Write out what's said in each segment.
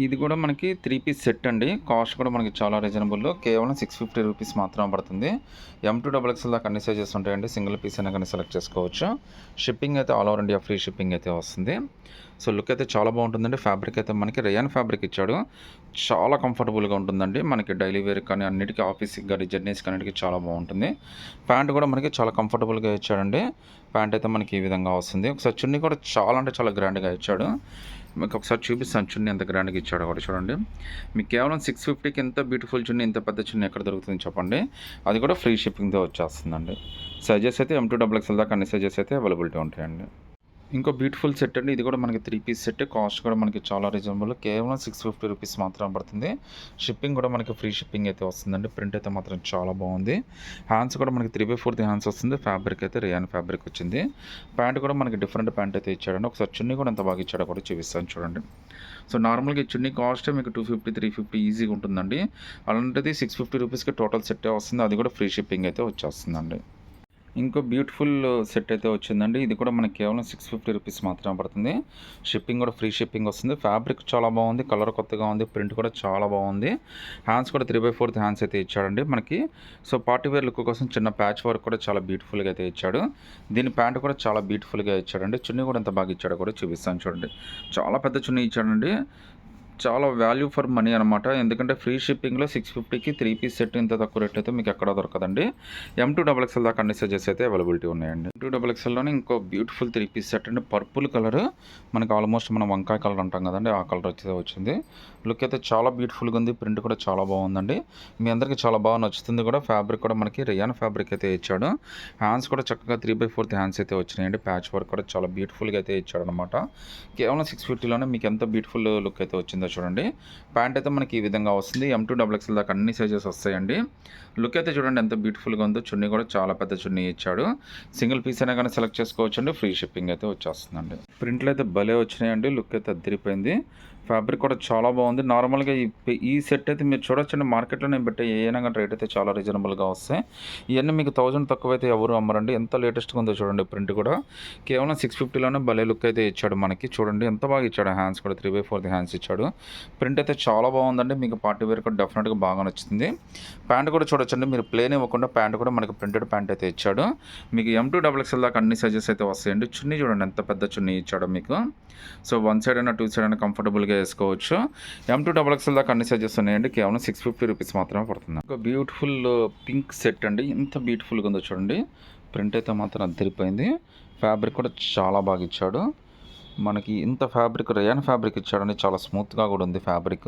ఇది కూడా మనకి 3 పీస్ సెట్ అండి. కాస్ట్ కూడా మనకి చాలా రీజనబుల్. కేవలం 650 రూపీస్ మాత్రమే పడుతుంది. M2 XXL దాకా అన్ని సైజెస్ ఉంటాయండి. సింగిల్ పీస్ అయినా కానీ సెలెక్ట్ చేసుకోవచ్చు. షిప్పింగ్ అయితే all over India free shipping అయితే వస్తుంది. సో లుక్ అయితే చాలా బాగుంటుందండి. ఫ్యాబ్రిక్ అయితే మనకి రేయాన్ ఫ్యాబ్రిక్ ఇచ్చాడు. చాలా కంఫర్టబుల్గా ఉంటుందండి. మనకి డైలీ వేర్ కానీ అన్నిటికీ ఆఫీస్కి కానీ జర్నీస్కి అన్నిటికీ చాలా బాగుంటుంది. ప్యాంట్ కూడా మనకి చాలా కంఫర్టబుల్గా ఇచ్చాడండి. ప్యాంట్ అయితే మనకి ఈ విధంగా వస్తుంది. ఒకసారి చున్నీ కూడా చాలా అంటే చాలా గ్రాండ్గా ఇచ్చాడు. మీకు ఒకసారి చూపిస్తాను చున్నీ ఎంత గ్రాండ్గా ఇచ్చాడో కూడా చూడండి. మీకు కేవలం 650కి ఎంత బ్యూటిఫుల్ చున్నీ, ఇంత పెద్ద చున్నీ ఎక్కడ దొరుకుతుంది చెప్పండి. అది కూడా ఫ్రీ షిప్పింగ్తో వచ్చేస్తుందండి. సైజెస్ అయితే M2 XXL దాకా అన్ని సైజెస్ అయితే అవైలబిలిటీ ఉంటాయండి. ఇంకో బ్యూటిఫుల్ సెట్ అండి. ఇది కూడా మనకి 3 పీస్ సెట్. కాస్ట్ కూడా మనకి చాలా రీజనబుల్. కేవలం 650 రూపీస్ మాత్రం పడుతుంది. షిప్పింగ్ కూడా మనకి ఫ్రీ షిప్పింగ్ అయితే వస్తుందండి. ప్రింట్ అయితే మాత్రం చాలా బాగుంది. హ్యాండ్స్ కూడా మనకి 3/4 హ్యాండ్స్ వస్తుంది. ఫ్యాబ్రిక్ అయితే రేయాన్ ఫ్యాబ్రిక్ వచ్చింది. ప్యాంట్ కూడా మనకి డిఫరెంట్ ప్యాంట్ అయితే ఇచ్చాడండి. ఒకసారి చున్నీ కూడా ఎంత బాగా ఇచ్చాడో కూడా చూపిస్తాను చూడండి. సో నార్మల్గా ఈ చున్నీ కాస్ట్ మీకు 250, 350 ఈజీగా ఉంటుందండి. అలాంటిది 650 రూపీస్కి టోటల్ సెట్ వస్తుంది. అది కూడా ఫ్రీ షిప్పింగ్ అయితే వచ్చేస్తుందండి. ఇంకో బ్యూటిఫుల్ సెట్ అయితే వచ్చిందండి. ఇది కూడా మనకి కేవలం 650 రూపీస్ మాత్రమే పడుతుంది. షిప్పింగ్ కూడా ఫ్రీ షిప్పింగ్ వస్తుంది. ఫ్యాబ్రిక్ చాలా బాగుంది. కలర్ కొత్తగా ఉంది. ప్రింట్ కూడా చాలా బాగుంది. హ్యాండ్స్ కూడా 3/4 హ్యాండ్స్ అయితే ఇచ్చాడండి మనకి. సో పార్టీ వేర్ లుక్ కోసం చిన్న ప్యాచ్ వర్క్ కూడా చాలా బ్యూటిఫుల్గా అయితే ఇచ్చాడు. దీని ప్యాంట్ కూడా చాలా బ్యూటిఫుల్గా ఇచ్చాడండి. చున్నీ కూడా ఎంత బాగా ఇచ్చాడో కూడా చూపిస్తాను చూడండి. చాలా పెద్ద చున్నీ ఇచ్చాడండి. చాలా వాల్యూ ఫర్ మనీ అనమాట. ఎందుకంటే ఫ్రీ షిప్పింగ్లో 650కి 3 పీస్ సెట్ ఇంత తక్కువ రేట్ అయితే మీకు ఎక్కడ దొరకదండి. M2 XXL దాకా అన్ని సైజెస్ అయితే అవైలబిలిటీ ఉన్నాయండి. M2 XXLలోనే ఇంకో బ్యూటిఫుల్ 3 పీస్ సెట్ అండి. పర్పుల్ కలర్ మనకి ఆల్మోస్ట్ మనం వంకాయ కలర్ అంటాం కదండి, ఆ కలర్ అయితే వచ్చింది. లుక్ అయితే చాలా బ్యూటిఫుల్గా ఉంది. ప్రింట్ కూడా చాలా బాగుందండి. మీ అందరికీ చాలా బాగా నచ్చుతుంది కూడా. ఫ్యాబ్రిక్ కూడా మనకి రేయాన్ ఫ్యాబ్రిక్ అయితే ఇచ్చాడు. హ్యాండ్స్ కూడా చక్కగా 3/4 హ్యాండ్స్ అయితే వచ్చినాయండి. ప్యాచ్ వర్క్ కూడా చాలా బ్యూటిఫుల్గా అయితే ఇచ్చాడు అనమాట. కేవలం 650లోనే మీకు ఎంత బ్యూటిఫుల్ లుక్ అయితే వచ్చిందో చూడండి. ప్యాంట్ అయితే మనకి ఈ విధంగా వస్తుంది. M2 XXL దాకా అన్ని సైజెస్ వస్తాయండి. లుక్ అయితే చూడండి ఎంత బ్యూటిఫుల్గా ఉందో. చున్నీ కూడా చాలా పెద్ద చున్నీ ఇచ్చాడు. సింగిల్ పీస్ అయినా కానీ సెలెక్ట్ చేసుకోవచ్చండి. ఫ్రీ షిప్పింగ్ అయితే వచ్చేస్తుందండి. ప్రింట్లు అయితే భలే వచ్చినాయండి. లుక్ అయితే అదిరిపోయింది. ఫ్యాబ్రిక్ కూడా చాలా బాగుంది. నార్మల్గా ఈ సెట్ అయితే మీరు చూడొచ్చండి. మార్కెట్లో నేను పెట్టే ఏదైనా కానీ రేట్ అయితే చాలా రీజనబుల్గా వస్తాయి. ఇవన్నీ మీకు 1000 తక్కువ అయితే ఎవరు అమ్మరండి. ఎంత లేటెస్ట్గా ఉందో చూడండి. ప్రింట్ కూడా కేవలం 650లోనే భలే లుక్ అయితే ఇచ్చాడు మనకి. చూడండి ఎంత బాగా ఇచ్చాడు. హ్యాండ్స్ కూడా 3/4 హ్యాండ్స్ ఇచ్చాడు. ప్రింట్ అయితే చాలా బాగుందండి. మీకు పార్టీ వేర్ కూడా డెఫినెట్గా బాగా నచ్చుతుంది. ప్యాంట్ కూడా చూడొచ్చండి. మీరు ప్లేన్ ఇవ్వకుండా ప్యాంట్ కూడా మనకి ప్రింటెడ్ ప్యాంట్ అయితే ఇచ్చాడు. మీకు M2 XXL దాకా అన్ని సైజెస్ అయితే వస్తాయండి. చున్నీ చూడండి ఎంత పెద్ద చున్నీ ఇచ్చాడో మీకు. సో 1 సైడ్ అయినా 2 సైడ్ అయినా కంఫర్టబుల్గా వేసుకోవచ్చు. M2 XXL దాకా అన్ని సైజెస్ ఉన్నాయండి. కేవలం 650 రూపీస్ మాత్రమే పడుతుంది. ఒక బ్యూటిఫుల్ పింక్ సెట్ అండి. ఎంత బ్యూటిఫుల్గా ఉందో చూడండి. ప్రింట్ అయితే మాత్రం అదిరిపోయింది. ఫ్యాబ్రిక్ కూడా చాలా బాగా ఇచ్చాడు. మనకి ఇంత ఫ్యాబ్రిక్ రేయాన్ ఫ్యాబ్రిక్ ఇచ్చాడండి. చాలా స్మూత్గా కూడా ఉంది ఫ్యాబ్రిక్.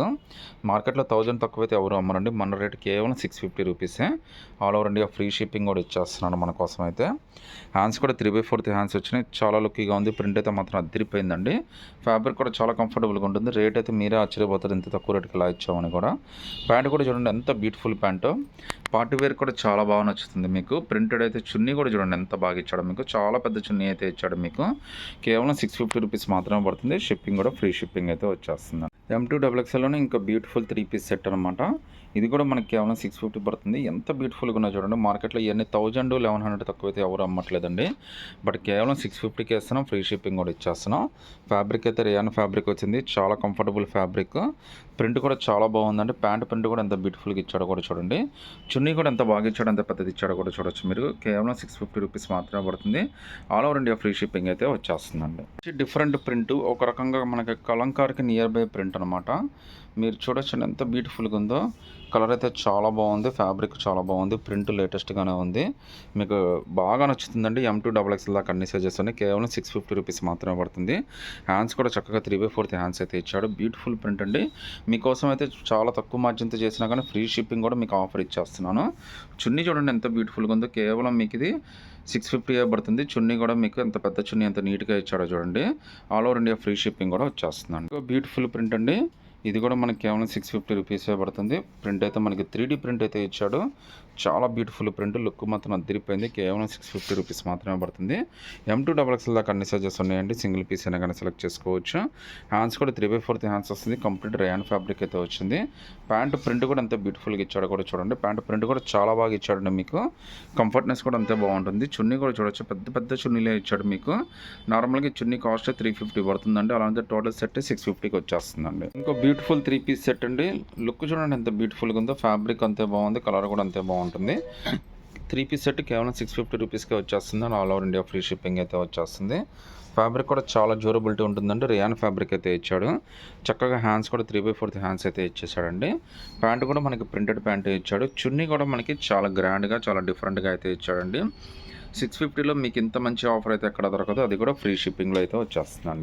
మార్కెట్లో 1000 తక్కువైతే ఎవరు అమ్మరండి. మన రేట్ కేవలం 650 రూపీసే. All over India free shipping కూడా ఇచ్చేస్తున్నాను మన కోసం అయితే. హ్యాండ్స్ కూడా 3/4 హ్యాండ్స్ వచ్చినాయి. చాలా లుక్కీగా ఉంది. ప్రింట్ అయితే మాత్రం అదిరిపోయిందండి. ఫ్యాబ్రిక్ కూడా చాలా కంఫర్టబుల్గా ఉంటుంది. రేట్ అయితే మీరే ఆశ్చర్యపోతారు ఇంత తక్కువ రేట్కి ఇలా ఇచ్చామని కూడా. ప్యాంట్ కూడా చూడండి ఎంత బ్యూటిఫుల్ ప్యాంటు. పార్టీ వేర్ కూడా చాలా బాగా నచ్చుతుంది మీకు. ప్రింటెడ్ అయితే చున్నీ కూడా చూడండి ఎంత బాగా ఇచ్చాడో మీకు. చాలా పెద్ద చున్నీ అయితే ఇచ్చాడు మీకు. కేవలం 650 రూపీస్ మాత్రమే పడుతుంది. షిప్పింగ్ కూడా ఫ్రీ షిప్పింగ్ అయితే వచ్చేస్తుంది. M2 XXLలోనే ఇంకా బ్యూటిఫుల్ 3 పీస్ సెట్ అనమాట. ఇది కూడా మనకి కేవలం 650 పడుతుంది. ఎంత బ్యూటిఫుల్గా ఉన్నాయో చూడండి. మార్కెట్లో ఇవన్నీ 1000, 1100 తక్కువైతే ఎవరు అమ్మట్లేదండి. బట్ కేవలం 650కి వేస్తున్నాం. ఫ్రీ షిప్పింగ్ కూడా ఇచ్చేస్తున్నాం. ఫ్యాబ్రిక్ అయితే రేయాన్ ఫ్యాబ్రిక్ వచ్చింది. చాలా కంఫర్టబుల్ ఫ్యాబ్రిక్. ప్రింట్ కూడా చాలా బాగుందండి. ప్యాంట్ ప్రింట్ కూడా ఎంత బ్యూటిఫుల్గా ఇచ్చాడో కూడా చూడండి. చున్నీ కూడా ఎంత బాగా ఇచ్చాడో ఎంత పెద్దది ఇచ్చాడో కూడా చూడొచ్చు మీరు. కేవలం 650 రూపీస్ మాత్రమే పడుతుంది. All over India free shipping అయితే వచ్చేస్తుందండి. డిఫరెంట్ ప్రింట్ ఒక రకంగా మనకి కలంకార్కి నియర్ బై ప్రింట్ అనమాట. మీరు చూడొచ్చు ఎంత బ్యూటిఫుల్గా ఉందో. కలర్ అయితే చాలా బాగుంది. ఫ్యాబ్రిక్ చాలా బాగుంది. ప్రింట్ లేటెస్ట్గానే ఉంది. మీకు బాగా నచ్చుతుందండి. M2 XXL దాకా అన్ని సైజెస్ ఉన్నాయి. కేవలం 650 రూపీస్ మాత్రమే పడుతుంది. హ్యాండ్స్ కూడా చక్కగా 3/4 హ్యాండ్స్ అయితే ఇచ్చాడు. బ్యూటిఫుల్ ప్రింట్ అండి. మీకోసం అయితే చాలా తక్కువ మార్జిన్తో చేసినా కానీ ఫ్రీ షిప్పింగ్ కూడా మీకు ఆఫర్ ఇచ్చేస్తున్నాను. చున్నీ చూడండి ఎంత బ్యూటిఫుల్గా ఉందో. కేవలం మీకు ఇది 650 పడుతుంది. చున్నీ కూడా మీకు ఎంత పెద్ద చున్నీ ఎంత నీట్గా ఇచ్చాడో చూడండి. All over India free shipping కూడా వచ్చేస్తుందండి. బ్యూటిఫుల్ ప్రింట్ అండి. ఇది కూడా మనకి కేవలం 650 రూపీసే పడుతుంది. ప్రింట్ అయితే మనకి 3D ప్రింట్ అయితే ఇచ్చాడు. చాలా బ్యూటిఫుల్ ప్రింట్, లుక్ మాత్రం అదిరిపోయింది. కేవలం 650 రూపీస్ మాత్రమే పడుతుంది. M2XL దాకా అన్ని సైజెస్ ఉన్నాయండి. సింగిల్ పీస్ అయినా కానీ సెలెక్ట్ చేసుకోవచ్చు. హ్యాండ్స్ కూడా 3/4 హ్యాండ్స్ వస్తుంది. కంప్లీట్ రేయాన్ ఫ్యాబ్రిక్ అయితే వచ్చింది. ప్యాంట్ ప్రింట్ కూడా అంతే బ్యూటిఫుల్గా ఇచ్చాడు కూడా చూడండి. ప్యాంట్ ప్రింట్ కూడా చాలా బాగా ఇచ్చాడండి. మీకు కంఫర్ట్నెస్ కూడా అంతే బాగుంటుంది. చున్నీ కూడా చూడొచ్చు, పెద్ద పెద్ద చున్నీలే ఇచ్చాడు మీకు. నార్మల్గా చున్నీ కాస్ట్ 350 పడుతుందండి. అలాగే టోటల్ సెట్ 650కి వచ్చేస్తుందండి. ఇంకో బ్యూటిఫుల్ 3 పీస్ సెట్ అండి. లుక్ చూడండి ఎంత బ్యూటిఫుల్గా ఉందో. ఫ్యాబ్రిక్ అంతే బాగుంది, కలర్ కూడా అంతే బాగుంటుంది. 3 పీస్ సెట్ కేవలం 650 రూపీస్కే వచ్చేస్తుంది. All over India free shipping అయితే వచ్చేస్తుంది. ఫ్యాబ్రిక్ కూడా చాలా డ్యూరబిలిటీ ఉంటుందండి. రియాన్ ఫ్యాబ్రిక్ అయితే ఇచ్చాడు. చక్కగా హ్యాండ్స్ కూడా 3/4 హ్యాండ్స్ అయితే ఇచ్చేసాడండి. ప్యాంట్ కూడా మనకి ప్రింటెడ్ ప్యాంట్ ఇచ్చాడు. చున్నీ కూడా మనకి చాలా గ్రాండ్గా, చాలా డిఫరెంట్గా అయితే ఇచ్చాడండి. 650లో మీకు ఇంత మంచి ఆఫర్ అయితే ఎక్కడ దొరకదు. అది కూడా ఫ్రీ షిప్పింగ్లో అయితే వచ్చేస్తుందండి.